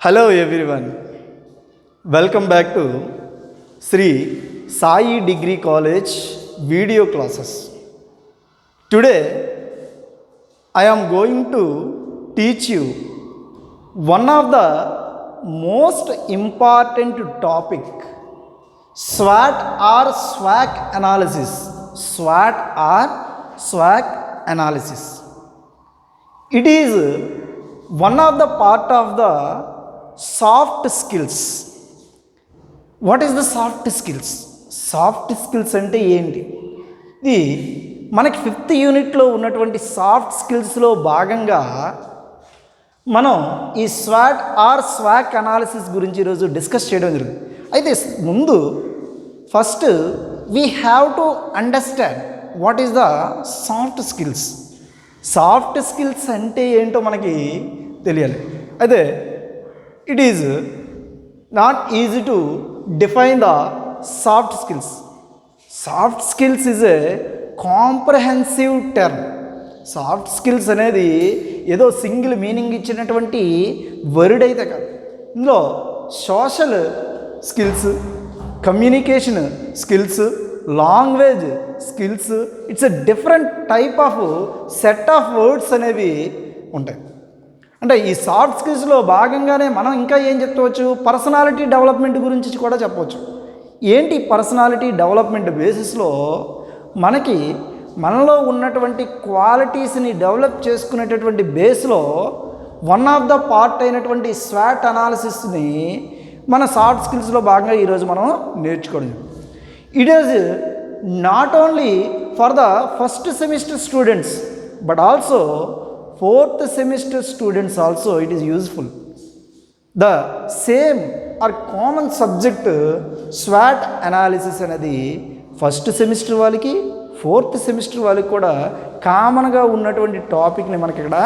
Hello everyone, welcome back to Sri Sai Degree College video classes. Today I am going to teach you one of the most important topic, SWOT or SWOT analysis. SWOT or SWOT analysis. It is one of the part of the soft skills. What is the soft skills? Soft skills అంటే ఏంటి? ఇది మనకి 5th యూనిట్లో ఉన్నటువంటి soft స్కిల్స్లో భాగంగా మనం ఈ swat are స్వాక్ analysis గురించి ఈరోజు డిస్కస్ చేయడం జరిగింది. అయితే ముందు first we have to understand what is the soft skills. Soft skills అంటే ఏంటో మనకి తెలియాలి. అయితే it is not easy to define the soft skills. Soft skills is a comprehensive term. Soft skills అనేది ఏదో సింగిల్ మీనింగ్ ఇచ్చినటువంటి word అయితే కాదు. ఇందులో social skills, communication skills, language skills, it's a different type of set of words అనేవి ఉంటాయి. అంటే ఈ సాఫ్ట్ స్కిల్స్లో భాగంగానే మనం ఇంకా ఏం చెప్పుకోవచ్చు, పర్సనాలిటీ డెవలప్మెంట్ గురించి కూడా చెప్పవచ్చు. ఏంటి పర్సనాలిటీ డెవలప్మెంట్ బేసిస్లో మనలో ఉన్నటువంటి క్వాలిటీస్ని డెవలప్ చేసుకునేటటువంటి బేస్లో వన్ ఆఫ్ ద పార్ట్ అయినటువంటి స్వాట్ అనాలిసిస్ని మన సాఫ్ట్ స్కిల్స్లో భాగంగా ఈరోజు మనం నేర్చుకోవడం. It is not only for the first semester students but also 4th semester students also it is useful. The same or common subject SWOT analysis అనేది first semester వాళ్ళకి 4th semester వాళ్ళకి కూడా కామన్గా ఉన్నటువంటి టాపిక్ని మనకి ఇక్కడ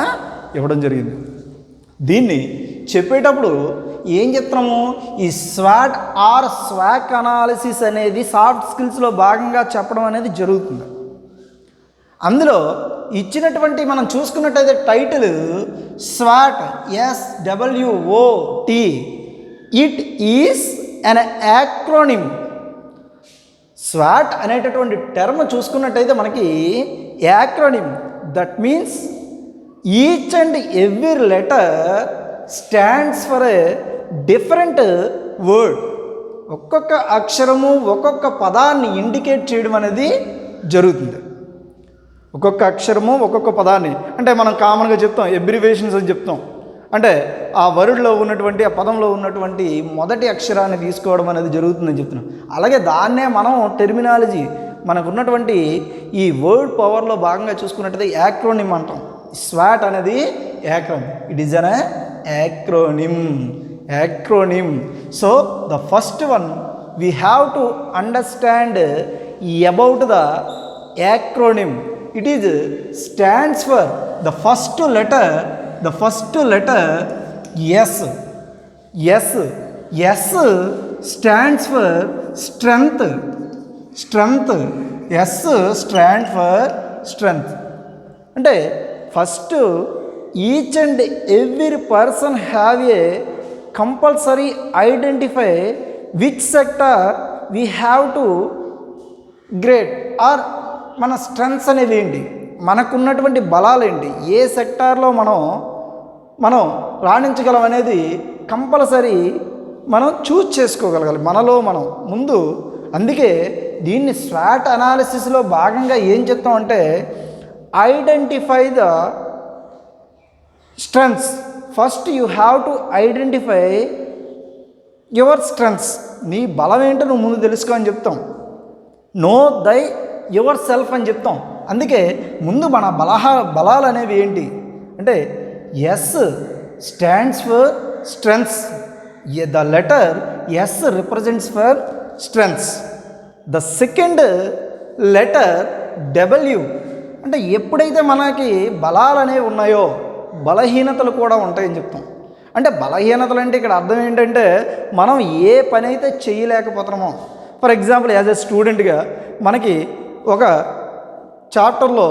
ఇవ్వడం జరిగింది. దీన్ని చెప్పేటప్పుడు ఏం చెప్తున్నాము, ఈ స్వాట్ ఆర్ స్వాక్ అనాలిసిస్ అనేది సాఫ్ట్ స్కిల్స్లో భాగంగా చెప్పడం అనేది జరుగుతుంది. అందులో ఇచ్చినటువంటి మనం చూసుకున్నట్టయితే title swat, SWOT, it is an acronym. Swat అనేటటువంటి టర్మ్ చూసుకున్నట్టయితే మనకి acronym, that means each and every letter stands for a different word. ఒక్కొక్క అక్షరము ఒక్కొక్క పదాన్ని ఇండికేట్ చేయడం అనేది జరుగుతుంది. ఒక్కొక్క అక్షరము ఒక్కొక్క పదాన్ని, అంటే మనం కామన్గా చెప్తాం ఎబ్రివేషన్స్ అని చెప్తాం. అంటే ఆ వర్డ్లో ఉన్నటువంటి ఆ పదంలో ఉన్నటువంటి మొదటి అక్షరాన్ని తీసుకోవడం అనేది జరుగుతుందని చెప్తున్నాం. అలాగే దాన్నే మనం టెర్మినాలజీ మనకు ఉన్నటువంటి ఈ వర్డ్ పవర్లో భాగంగా చూసుకున్నట్టయితే యాక్రోనిమ్ అంటాం. స్వాట్ అనేది acronym, it is an acronym. So the first one we have to understand about the acronym. It is stands for the first letter S. S stands for strength. S stands for strength. అంటే first each and every person have a compulsory identify which sector we have to grade are మన strengths అనేవి ఏంటి, మనకున్నటువంటి బలాలు ఏంటి, ఏ సెక్టార్లో మనం రాణించగలం అనేది కంపల్సరీ మనం చూజ్ చేసుకోగలగాలి మనలో మనం ముందు. అందుకే దీన్ని స్వాట్ అనాలిసిస్లో భాగంగా ఏం చెప్తామంటే identify the strengths. First you have to identify your strengths. నీ బలం ఏంటో నువ్వు ముందు తెలుసుకో అని చెప్తాం. నో దై యువర్ సెల్ఫ్ అని చెప్తాం. అందుకే ముందు మన బలాలు అనేవి ఏంటి అంటే yes stands for strengths. The letter S represents for strengths. The second letter W అంటే ఎప్పుడైతే మనకి బలాలు అనేవి ఉన్నాయో బలహీనతలు కూడా ఉంటాయని చెప్తాం. అంటే బలహీనతలు అంటే ఇక్కడ అర్థం ఏంటంటే మనం ఏ పని అయితే చేయలేకపోతున్నామో, ఫర్ ఎగ్జాంపుల్ యాజ్ ఎ స్టూడెంట్గా మనకి ఒక చాప్టర్లో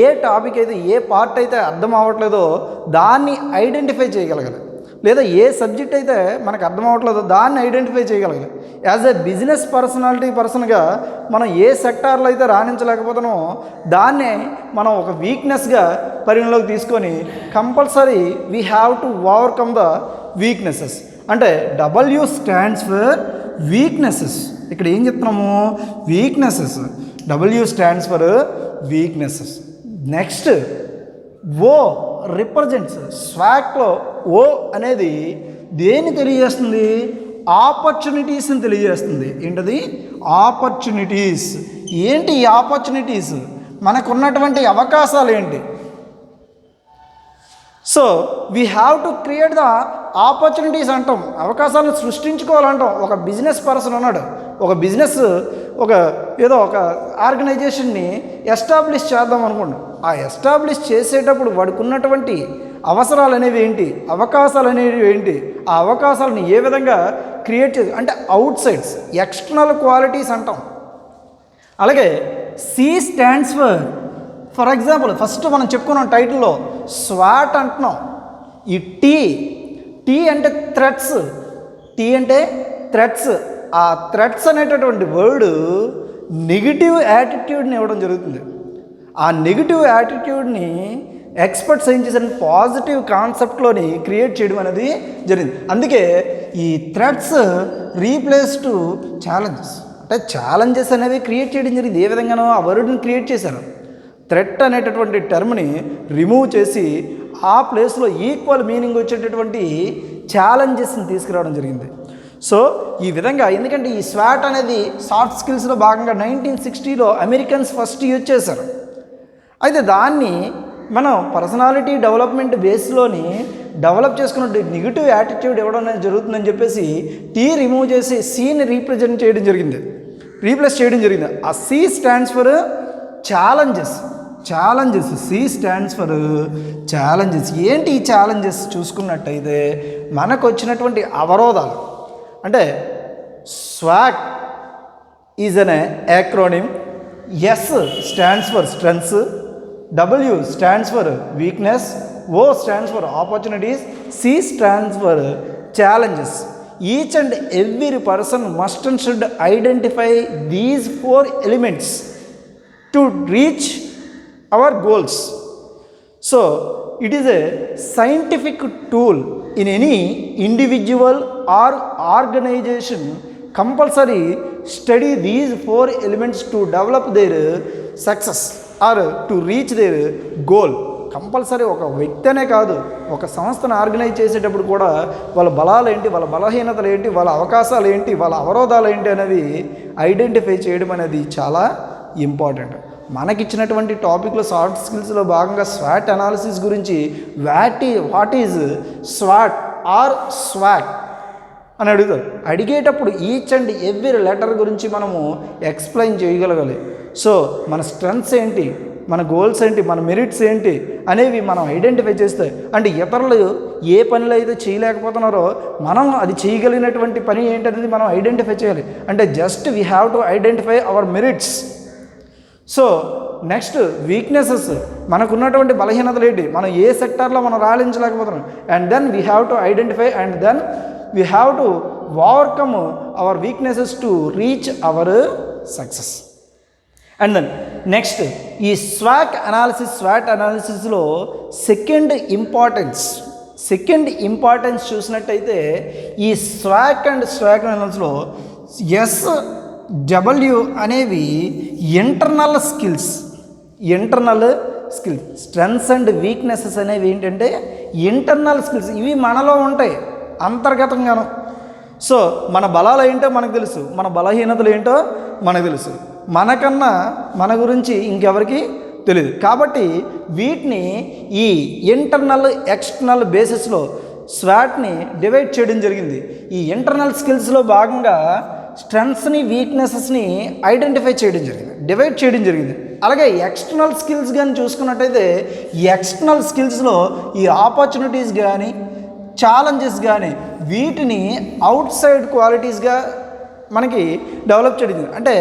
ఏ టాపిక్ అయితే ఏ పార్ట్ అయితే అర్థం అవ్వట్లేదో దాన్ని ఐడెంటిఫై చేయగలగాలి. లేదా ఏ సబ్జెక్ట్ అయితే మనకు అర్థం అవ్వట్లేదో దాన్ని ఐడెంటిఫై చేయగలగాలి. యాజ్ ఎ బిజినెస్ పర్సన్గా మనం ఏ సెక్టార్లో అయితే రాణించలేకపోతున్నామో దాన్నే మనం ఒక వీక్నెస్గా పరిగణలోకి తీసుకొని compulsory we have to overcome the weaknesses. అంటే డబ్ల్యూ స్టాండ్స్ ఫర్ వీక్నెసెస్. ఇక్కడ ఏం చెప్తున్నాము? Weaknesses. W stands for weaknesses. Next O represents. స్వాక్లో ఓ అనేది దేన్ని తెలియజేస్తుంది? ఆపర్చునిటీస్ని తెలియజేస్తుంది. ఏంటది? ఆపర్చునిటీస్. ఏంటి ఈ ఆపర్చునిటీస్? మనకున్నటువంటి అవకాశాలు ఏంటి? So we have to create the opportunities అంటాం. అవకాశాలను సృష్టించుకోవాలంటాం. ఒక బిజినెస్ పర్సన్ ఉన్నాడు, ఒక బిజినెస్ ఏదో ఒక ఆర్గనైజేషన్ని ఎస్టాబ్లిష్ చేద్దాం అనుకుంటాం. ఆ ఎస్టాబ్లిష్ చేసేటప్పుడు వాడికి ఉన్నటువంటి అవసరాలు అనేవి ఏంటి, అవకాశాలు అనేవి ఏంటి, ఆ అవకాశాలను ఏ విధంగా క్రియేట్ చేసి, అంటే అవుట్ సైడ్స్, ఎక్స్టర్నల్ క్వాలిటీస్ అంటాం. అలాగే C stands for example first మనం చెప్పుకున్నాం టైటిల్లో స్వాట్ అంటున్నాం. ఈ టీ అంటే థ్రెట్స్. టీ అంటే థ్రెట్స్. ఆ థ్రెట్స్ అనేటటువంటి వర్డ్ నెగిటివ్ యాటిట్యూడ్ని ఇవ్వడం జరుగుతుంది. ఆ నెగిటివ్ యాటిట్యూడ్ని ఎక్స్పర్ట్స్ ఏం చేశారు? పాజిటివ్ కాన్సెప్ట్లోని క్రియేట్ చేయడం అనేది జరిగింది. అందుకే ఈ థ్రెట్స్ రీప్లేస్ టు ఛాలెంజెస్. అంటే ఛాలెంజెస్ అనేవి క్రియేట్ చేయడం జరిగింది. ఏ విధంగానో ఆ వర్డ్ని క్రియేట్ చేశారు. థ్రెట్ అనేటటువంటి టర్మ్ని రిమూవ్ చేసి ఆ ప్లేస్లో ఈక్వల్ మీనింగ్ వచ్చేటటువంటి ఛాలెంజెస్ని తీసుకురావడం జరిగింది. సో ఈ విధంగా, ఎందుకంటే ఈ స్వాట్ అనేది సాఫ్ట్ స్కిల్స్లో భాగంగా 1960లో అమెరికన్స్ ఫస్ట్ యూజ్ చేశారు. అయితే దాన్ని మనం పర్సనాలిటీ డెవలప్మెంట్ బేస్లోని డెవలప్ చేసుకున్న నెగిటివ్ యాటిట్యూడ్ ఇవ్వడం అనేది జరుగుతుందని చెప్పేసి టీ రిమూవ్ చేసి సీని రీప్లేస్ చేయడం జరిగింది. ఆ C stands for challenges. C stands for challenges. ఏంటి ఈ ఛాలెంజెస్ చూసుకున్నట్టయితే మనకు వచ్చినటువంటి అవరోధాలు. అంటే స్వాక్ is an acronym. S stands for strengths, W stands for weakness, O stands for opportunities, C stands for challenges. Each and every person must and should identify these 4 elements to reach our goals. So it is a scientific tool in any individual or organization. Compulsory study these 4 elements to develop their success or to reach their goal. Compulsory ఒక వ్యక్తి అనే కాదు, ఒక సంస్థను organise చేసేటప్పుడు కూడా వాళ్ళ బలాలు ఏంటి, వాళ్ళ బలహీనతలు ఏంటి, వాళ్ళ అవకాశాలు ఏంటి, వాళ్ళ అవరోధాలు ఏంటి అనేది ఐడెంటిఫై చేయడం అనేది చాలా ఇంపార్టెంట్. మనకిచ్చినటువంటి టాపిక్లో సాఫ్ట్ స్కిల్స్లో భాగంగా స్వాట్ అనాలిసిస్ గురించి వాట్ ఈజ్ స్వాట్ ఆర్ స్వాక్ అని అడుగుతారు. అడిగేటప్పుడు ఈచ్ అండ్ ఎవ్రీ లెటర్ గురించి మనము ఎక్స్ప్లెయిన్ చేయగలగాలి. సో మన స్ట్రెంగ్త్స్ ఏంటి, మన గోల్స్ ఏంటి, మన మెరిట్స్ ఏంటి అనేవి మనం ఐడెంటిఫై చేస్తే, అంటే ఇతరులు ఏ పనులు అయితే చేయలేకపోతున్నారో మనం అది చేయగలిగినటువంటి పని ఏంటనేది మనం ఐడెంటిఫై చేయాలి. అంటే just we have to identify our merits. So next weaknesses, మనకున్నటువంటి బలహీనతలు ఏంటి, మనం ఏ సెక్టార్లో మనం రాణించలేకపోతున్నాం, and then we have to identify and then we have to overcome our weaknesses to reach our success. And then next ఈ స్వాట్ అనాలిసిస్లో సెకండ్ ఇంపార్టెన్స్ చూసినట్టయితే ఈ స్వాక్ అనాలిసిస్లో ఎస్ డబ్ల్యూ అనేవి internal skills. Strengths and weaknesses అనేవి ఏంటంటే ఇంటర్నల్ స్కిల్స్. ఇవి మనలో ఉంటాయి అంతర్గతంగాను. సో మన బలాలు ఏంటో మనకు తెలుసు, మన బలహీనతలు ఏంటో మనకు తెలుసు. మనకన్నా మన గురించి ఇంకెవరికి తెలియదు. కాబట్టి వీటిని ఈ ఇంటర్నల్ ఎక్స్టర్నల్ బేసిస్లో స్వాట్ని డివైడ్ చేయడం జరిగింది. ఈ ఇంటర్నల్ స్కిల్స్లో భాగంగా స్ట్రెంగ్త్స్ని వీక్నెసెస్ని ఐడెంటిఫై చేయడం జరిగింది, డివైడ్ చేయడం జరిగింది. అలాగే ఎక్స్టర్నల్ స్కిల్స్ కానీ చూసుకున్నట్టయితే ఈ ఎక్స్టర్నల్ స్కిల్స్లో ఈ ఆపర్చునిటీస్ కానీ ఛాలెంజెస్ కానీ వీటిని అవుట్ సైడ్ క్వాలిటీస్గా మనకి డెవలప్ చేయడం. అంటే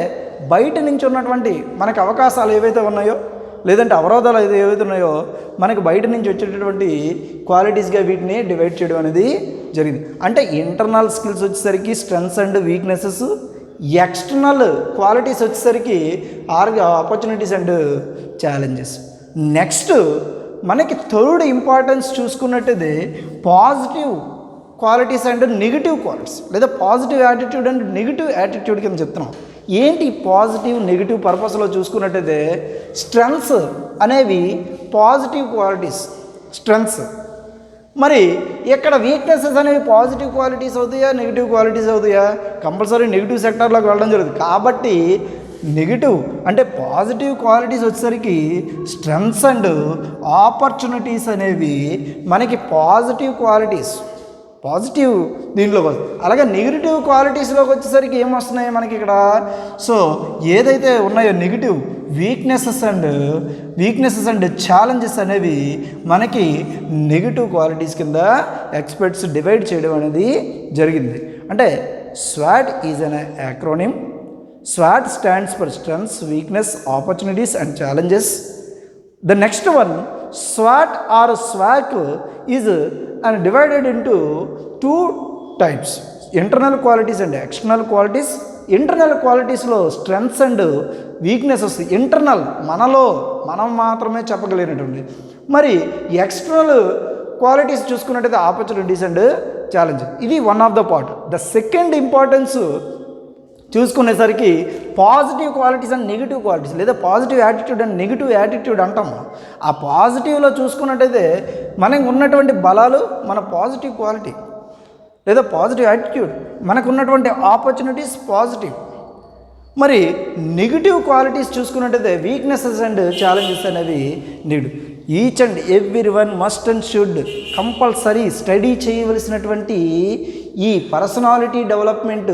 బయట నుంచి ఉన్నటువంటి మనకు అవకాశాలు ఏవైతే ఉన్నాయో లేదంటే అవరోధాలు ఏవైతే ఉన్నాయో మనకి బయట నుంచి వచ్చేటటువంటి క్వాలిటీస్గా వీటిని డివైడ్ చేయడం అనేది జరిగింది. అంటే ఇంటర్నల్ స్కిల్స్ వచ్చేసరికి strengths and weaknesses, external qualities వచ్చేసరికి ఆపర్చునిటీస్ అండ్ ఛాలెంజెస్. నెక్స్ట్ మనకి థర్డ్ ఇంపార్టెన్స్ చూసుకున్నట్టయితే positive qualities and negative qualities, లేదా positive attitude and negative attitude కింద చెప్తున్నాం. ఏంటి పాజిటివ్ నెగిటివ్ పర్పస్లో చూసుకున్నట్టయితే స్ట్రెంగ్స్ అనేవి పాజిటివ్ క్వాలిటీస్, స్ట్రెంగ్స్. మరి ఇక్కడ వీక్నెసెస్ అనేవి పాజిటివ్ క్వాలిటీస్ అవుతాయా నెగిటివ్ క్వాలిటీస్ అవుతాయా? కంపల్సరీ నెగిటివ్ సెక్టార్లోకి వెళ్ళడం జరుగుతుంది. కాబట్టి నెగిటివ్ అంటే పాజిటివ్ క్వాలిటీస్ వచ్చేసరికి స్ట్రెంగ్స్ అండ్ ఆపర్చునిటీస్ అనేవి మనకి పాజిటివ్ క్వాలిటీస్, పాజిటివ్ దీంట్లోకి వస్తుంది. అలాగే నెగిటివ్ క్వాలిటీస్లోకి వచ్చేసరికి ఏమొస్తున్నాయి మనకి ఇక్కడ? సో ఏదైతే ఉన్నాయో నెగిటివ్ వీక్నెసెస్ అండ్ ఛాలెంజెస్ అనేవి మనకి నెగిటివ్ క్వాలిటీస్ కింద ఎక్స్పర్ట్స్ డివైడ్ చేయడం అనేది జరిగింది. అంటే swat is an acronym. Swat stands for strengths, weakness, opportunities and challenges. The next one, SWOT or SWAC is divided into two types, internal qualities and external qualities. Internal క్వాలిటీస్లో strengths and weaknesses internal మనం మాత్రమే చెప్పగలిగినటువంటి. మరి external qualities చూసుకున్నట్టయితే opportunities and challenge. ఇది one of the part. The second importance చూసుకునేసరికి positive qualities and negative qualities, లేదా positive attitude and negative attitude అంటాము. ఆ పాజిటివ్లో చూసుకున్నట్టయితే మనకు ఉన్నటువంటి బలాలు మన పాజిటివ్ క్వాలిటీ లేదా పాజిటివ్ యాటిట్యూడ్, మనకు ఉన్నటువంటి ఆపర్చునిటీస్ పాజిటివ్. మరి నెగిటివ్ క్వాలిటీస్ చూసుకున్నట్టయితే వీక్నెసెస్ అండ్ ఛాలెంజెస్ అనేవి negative. Each and every one must and should compulsory study చేయవలసినటువంటి ఈ పర్సనాలిటీ డెవలప్మెంట్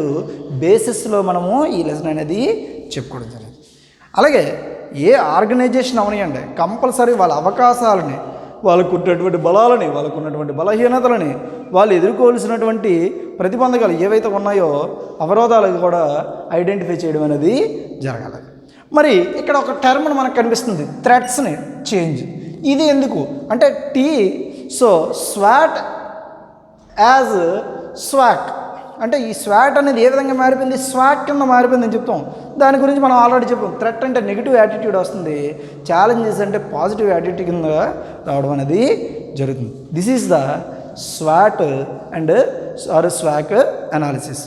బేసిస్లో మనము ఈ లెసన్ అనేది చెప్పుకోవడం జరిగింది. అలాగే ఏ ఆర్గనైజేషన్ అవనియండి కంపల్సరీ వాళ్ళ అవకాశాలని, వాళ్ళకు ఉన్నటువంటి బలాలని, వాళ్ళకు ఉన్నటువంటి బలహీనతలని, వాళ్ళు ఎదుర్కోవాల్సినటువంటి ప్రతిబంధకాలు ఏవైతే ఉన్నాయో అవరోధాలకు కూడా ఐడెంటిఫై చేయడం అనేది జరగాలి. మరి ఇక్కడ ఒక టర్మ్ మనకు కనిపిస్తుంది, థ్రెట్స్ని చేంజ్. ఇది ఎందుకు అంటే సో స్వాట్ యాజ్ స్వాక్ అంటే ఈ స్వాట్ అనేది ఏ విధంగా మారిపోయింది? స్వాక్ కింద మారిపోయింది అని చెప్తాం. దాని గురించి మనం ఆల్రెడీ చెప్పాం. థ్రెట్ అంటే నెగిటివ్ యాటిట్యూడ్ వస్తుంది, ఛాలెంజెస్ అంటే పాజిటివ్ యాటిట్యూడ్ కింద రావడం అనేది జరుగుతుంది. This is the swat and స్వాక్ analysis.